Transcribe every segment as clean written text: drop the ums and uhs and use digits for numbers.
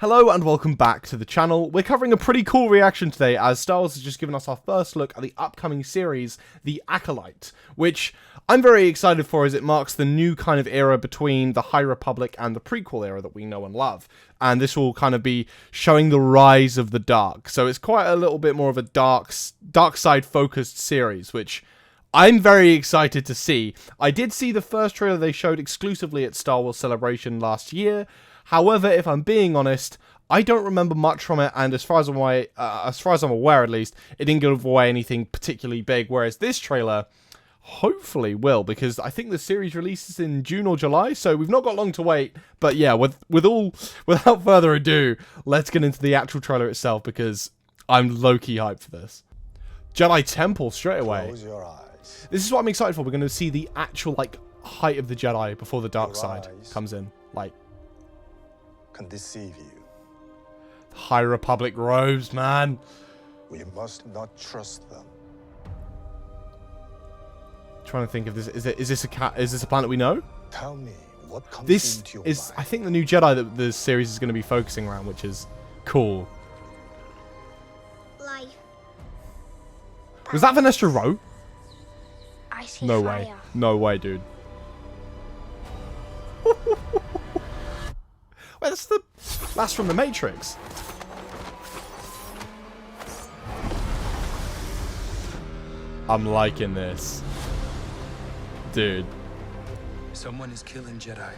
Hello and welcome back to the channel. We're covering a pretty cool reaction today as Star Wars has just given us our first look at the upcoming series, The Acolyte, which I'm very excited for as it marks the new kind of era between the High Republic and the prequel era that we know and love. And this will kind of be showing the rise of the dark. So it's quite a little bit more of a dark side focused series, which I'm very excited to see. I did see the first trailer they showed exclusively at Star Wars Celebration last year. However, if I'm being honest, I don't remember much from it, and as far as I'm aware, at least, it didn't give away anything particularly big. Whereas this trailer, hopefully, will, because I think the series releases in June or July, so we've not got long to wait. But yeah, without further ado, let's get into the actual trailer itself because I'm low-key hyped for this. Jedi Temple straight away. Close your eyes. This is what I'm excited for. We're going to see the actual height of the Jedi before the dark side comes in, Can deceive you. High Republic robes, man. We must not trust them. Trying to think of this. Is this a planet we know? Tell me what comes This into your is, mind. I think, the new Jedi that the series is going to be focusing around, which is cool. Life. Was that Venestra Rowe? I see No fire. way. No way, dude. Wait, that's from the Matrix. I'm liking this. Dude. Someone is killing Jedi.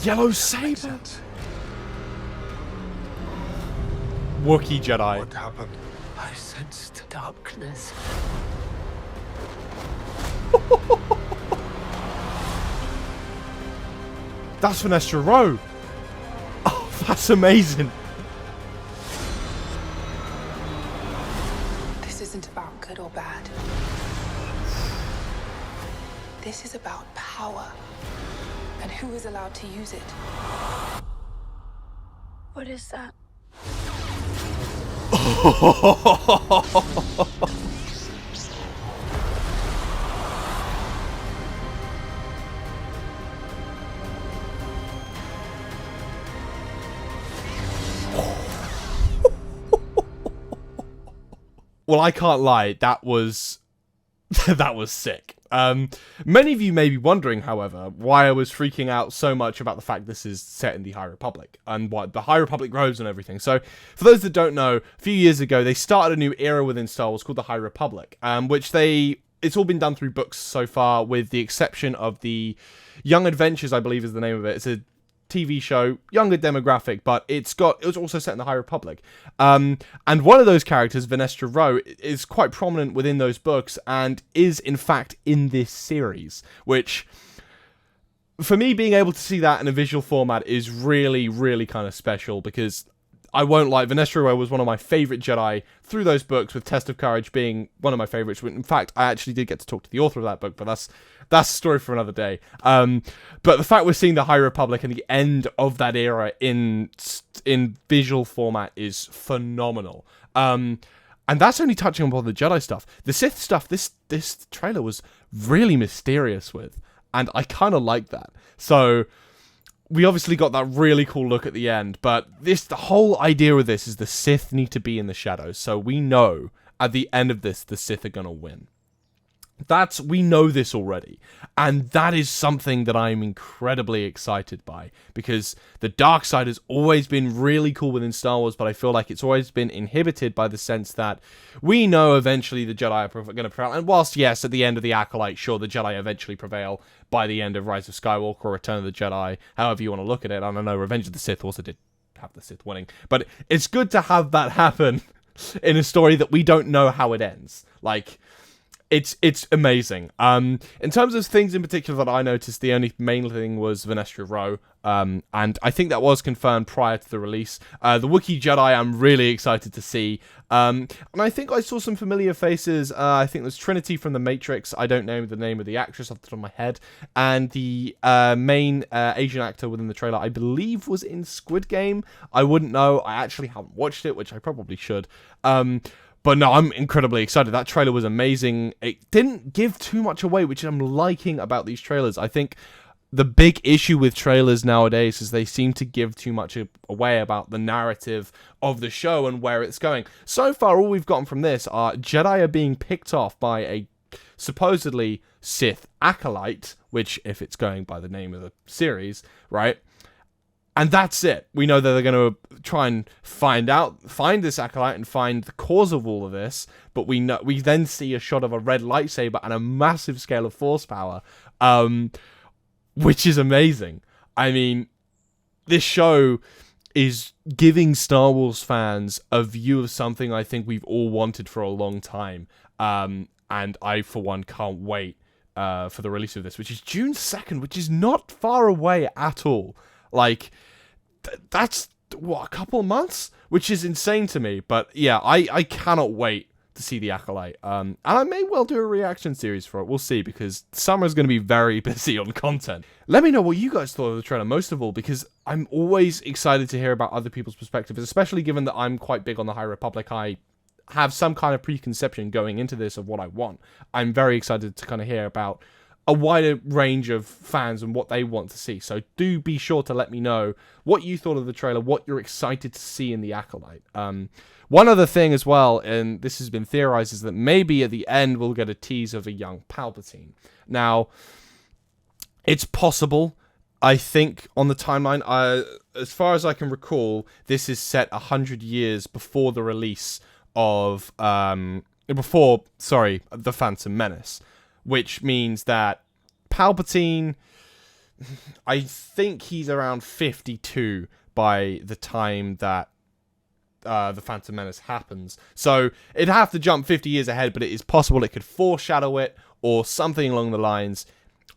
Yellow saber. Wookiee Jedi. What happened? I sensed darkness. That's Venestra Rowe. Oh, that's amazing. This isn't about good or bad. This is about power and who is allowed to use it. What is that? Well, I can't lie, that was that was sick. Many of you may be wondering, however, why I was freaking out so much about the fact this is set in the High Republic and what the High Republic robes and everything. So, for those that don't know, a few years ago they started a new era within Star Wars called the High Republic, which it's all been done through books so far, with the exception of the Young Adventures, I believe is the name of it. It's a TV show, younger demographic, but it was also set in the High Republic. And one of those characters, Venestra Rowe, is quite prominent within those books and is in fact in this series, which for me, being able to see that in a visual format is really, really kind of special, because I won't lie, Venestra Rowe was one of my favourite Jedi through those books, with Test of Courage being one of my favourites. In fact, I actually did get to talk to the author of that book, but that's a story for another day. But the fact we're seeing the High Republic and the end of that era in visual format is phenomenal. And that's only touching upon the Jedi stuff. The Sith stuff, this trailer was really mysterious with, and I kind of like that. So we obviously got that really cool look at the end, but the whole idea of this is the Sith need to be in the shadows. So we know at the end of this, the Sith are going to win. We know this already, and that is something that I'm incredibly excited by, because the dark side has always been really cool within Star Wars, but I feel like it's always been inhibited by the sense that we know eventually the Jedi are going to prevail, and whilst, yes, at the end of the Acolyte, sure, the Jedi eventually prevail by the end of Rise of Skywalker or Return of the Jedi, however you want to look at it. I don't know, Revenge of the Sith also did have the Sith winning, but it's good to have that happen in a story that we don't know how it ends. It's amazing. In terms of things in particular that I noticed, the only main thing was Venestra Rowe, and I think that was confirmed prior to the release. The Wookiee Jedi I'm really excited to see, and I think I saw some familiar faces. I think there's Trinity from The Matrix, I don't know the name of the actress off the top of my head, and the main Asian actor within the trailer, I believe was in Squid Game. I wouldn't know, I actually haven't watched it, which I probably should. But no, I'm incredibly excited. That trailer was amazing. It didn't give too much away, which I'm liking about these trailers. I think the big issue with trailers nowadays is they seem to give too much away about the narrative of the show and where it's going. So far, all we've gotten from this are Jedi are being picked off by a supposedly Sith Acolyte, which, if it's going by the name of the series, right? And that's it. We know that they're going to try and find this Acolyte and find the cause of all of this, but we then see a shot of a red lightsaber and a massive scale of force power, which is amazing. I mean, this show is giving Star Wars fans a view of something I think we've all wanted for a long time. And I, for one, can't wait for the release of this, which is June 2nd, which is not far away at all. Like, that's, what, a couple of months? Which is insane to me. But, yeah, I cannot wait to see the Acolyte. And I may well do a reaction series for it. We'll see, because summer is going to be very busy on content. Let me know what you guys thought of the trailer, most of all, because I'm always excited to hear about other people's perspectives, especially given that I'm quite big on the High Republic. I have some kind of preconception going into this of what I want. I'm very excited to kind of hear about a wider range of fans and what they want to see. So do be sure to let me know what you thought of the trailer, what you're excited to see in the Acolyte. One other thing as well, and this has been theorized, is that maybe at the end we'll get a tease of a young Palpatine. Now, it's possible. I think on the timeline, as far as I can recall, this is set 100 years before the release of The Phantom Menace, which means that Palpatine, I think he's around 52 by the time that The Phantom Menace happens. So it'd have to jump 50 years ahead, but it is possible it could foreshadow it or something along the lines.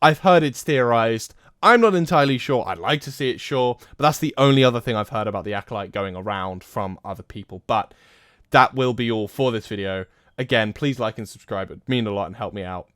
I've heard it's theorized. I'm not entirely sure. I'd like to see it, sure, but that's the only other thing I've heard about the Acolyte going around from other people. But that will be all for this video. Again, please like and subscribe. It would mean a lot and help me out.